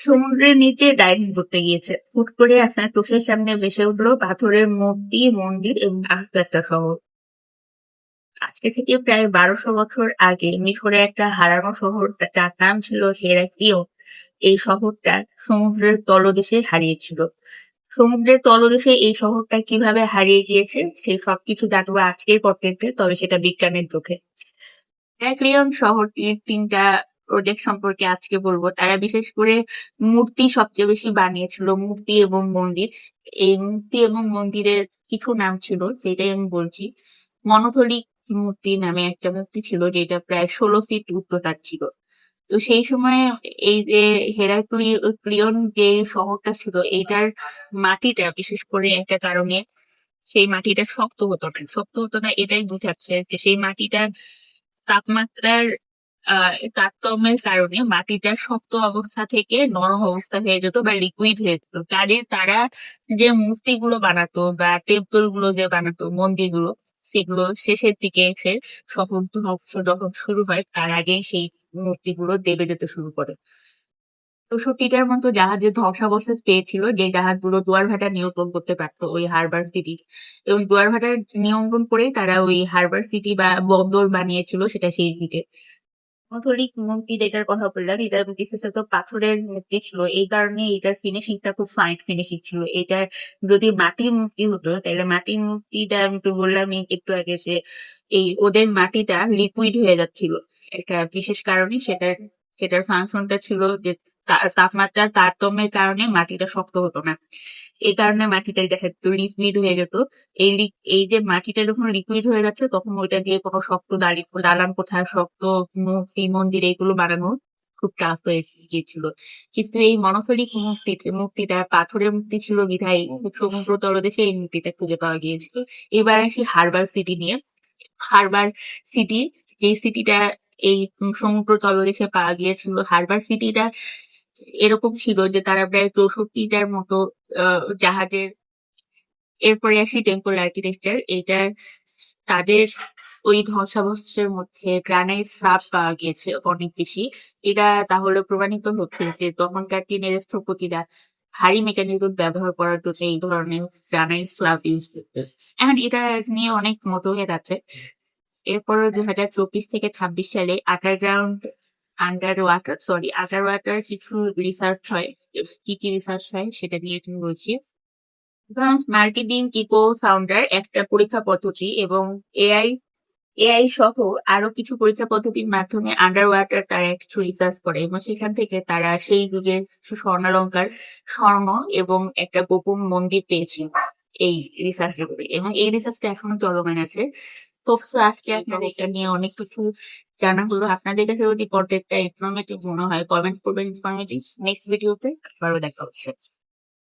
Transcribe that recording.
সমুদ্রের নিচে ডাইভিং করতে গিয়েছে, হুট করে আপনার চোখের সামনে ভেসে উঠলো পাথরের মূর্তি, মন্দির এবং আস্ত একটা শহর। আজকে থেকে প্রায় 1200 বছর আগে মিশরে একটা হারানো শহর, যার নাম ছিল হেরাক্লিও। এই শহরটা সমুদ্রের তলদেশে হারিয়েছিল। সমুদ্রের তলদেশে এই শহরটা কিভাবে হারিয়ে গিয়েছে সেই সবকিছু জানবো আজকের কন্টেন্টে, তবে সেটা বিজ্ঞানের চোখে। হেরাক্লিয়ন শহরটির 3টা প্রজেক্ট সম্পর্কে আজকে বলবো। তারা বিশেষ করে মূর্তি সবচেয়ে বেশি বানিয়েছিল, মূর্তি এবং মন্দির। এই মূর্তি এবং মন্দিরের কিছু নাম ছিল, সেটাই আমি বলছি। মনোথলিক মূর্তি নামে একটা মূর্তি ছিল, যেটা প্রায় 16 ফিট উচ্চতার ছিল। তো সেই সময়ে এই যে হেরাক্লিয়ন যে শহরটা ছিল, এইটার মাটিটা বিশেষ করে একটা কারণে সেই মাটিটা শক্ত হতো না। শক্ত হতো না এটাই বোঝাচ্ছে যে সেই মাটিটার তাপমাত্রার তারতম্যের কারণে মাটিটা শক্ত অবস্থা থেকে নরম অবস্থা হয়ে যেত বা লিকুইড হয়ে যেত। কাজে তারা যে মূর্তিগুলো বানাতো বা টেম্পল গুলো যে বানাতো, মন্দিরগুলো, সেগুলো শেষের দিকে এসে শহর ধ্বংস যখন শুরু হয় তার আগেই সেই মূর্তিগুলো দেবে যেতে শুরু করে। 64টার মতো জাহাজের ধ্বংসাবশেষ পেয়েছিল, যে জাহাজগুলো জোয়ার ভাটা নিয়ন্ত্রণ করতে পারতো ওই হারবার সিটি, এবং জোয়ার ভাটার নিয়ন্ত্রণ করেই তারা ওই হারবার সিটি বা বন্দর বানিয়েছিল, সেটা সেই দিকে। ক্যাথলিক মূর্তি যেটার কথা বললাম, এটা বিশেষত পাথরের মূর্তি ছিল, এই কারণে এটার ফিনিশিংটা খুব ফাইন ফিনিশিং ছিল। এটা যদি মাটির মূর্তি হতো তাহলে মাটির মূর্তিটা আমি তো বললাম একটু আগে যে এই ওদের মাটিটা লিকুইড হয়ে যাচ্ছিল একটা বিশেষ কারণে। সেটার ফাংশনটা ছিল যে তাপমাত্রার তারতম্যের কারণে মাটিটা শক্ত হতো না। এই কারণে মাটিটা দেখা যেত লিকুইড হয়ে যেত। এই যে মাটিটা যখন লিকুইড হয়ে যাচ্ছে তখন ওইটা দিয়ে কোনো শক্ত দালান কোঠা, শক্ত মূর্তি, মন্দির এগুলো বানানো খুব টাফ হয়ে গিয়েছিল। কিন্তু এই মনোথলিক মূর্তিটা পাথরের মূর্তি ছিল বিধায় সমুদ্র তলদেশে এই মূর্তিটা খুঁজে পাওয়া গিয়েছিল। এবার আসি হারবার সিটি নিয়ে। হারবার সিটি, যে সিটিটা এই সমুদ্র তলদেশে পাওয়া গিয়েছিল, হারবার সিটিটা এরকম ছিল যে তারা প্রায় 64টার মতো জাহাজের। এরপরে আসি টেম্পল আর্কিটেকচার। এটা তাদের ওই ধ্বংসাবশেষের মধ্যে গ্রানাইট স্ল্যাব পাওয়া গিয়েছে অনেক বেশি। এটা তাহলে প্রমাণিত হচ্ছে যে তখনকার দিনের স্থপতিরা ভারী মেকানিজম ব্যবহার করার জন্য এই ধরনের গ্রানাইট স্ল্যাব ইউজ করতে। এখন এটা নিয়ে অনেক মতভেদ আছে। এরপরে 2024 থেকে 26 সালে আন্ডার ওয়াটার কিছু রিসার্চ হয়। কি কি রিসার্চ হয় সেটা নিয়ে তুমি বলছি। অ্যাডভান্স মাল্টি-বিম ইকো সাউন্ডার একটা পরীক্ষা পদ্ধতি, এবং এআই এআই সহ আরো কিছু পরীক্ষা পদ্ধতির মাধ্যমে আন্ডার ওয়াটার তারা কিছু রিসার্চ করে, এবং সেখান থেকে তারা সেই যুগের স্বর্ণালঙ্কার, স্বর্ণ এবং একটা গোপন মন্দির পেয়েছিল এই রিসার্চ করে, এবং এই রিসার্চটা এখনো চলমান আছে। তো আজকে আপনাদের এটা নিয়ে অনেক কিছু জানা হলো। আপনাদের কাছে যদি কন্টেন্টটা ইনফরমেটিভ মনে হয় কমেন্ট করবেন ইনফরমেটিভ। নেক্সট ভিডিওতে আবারও দেখা হচ্ছে।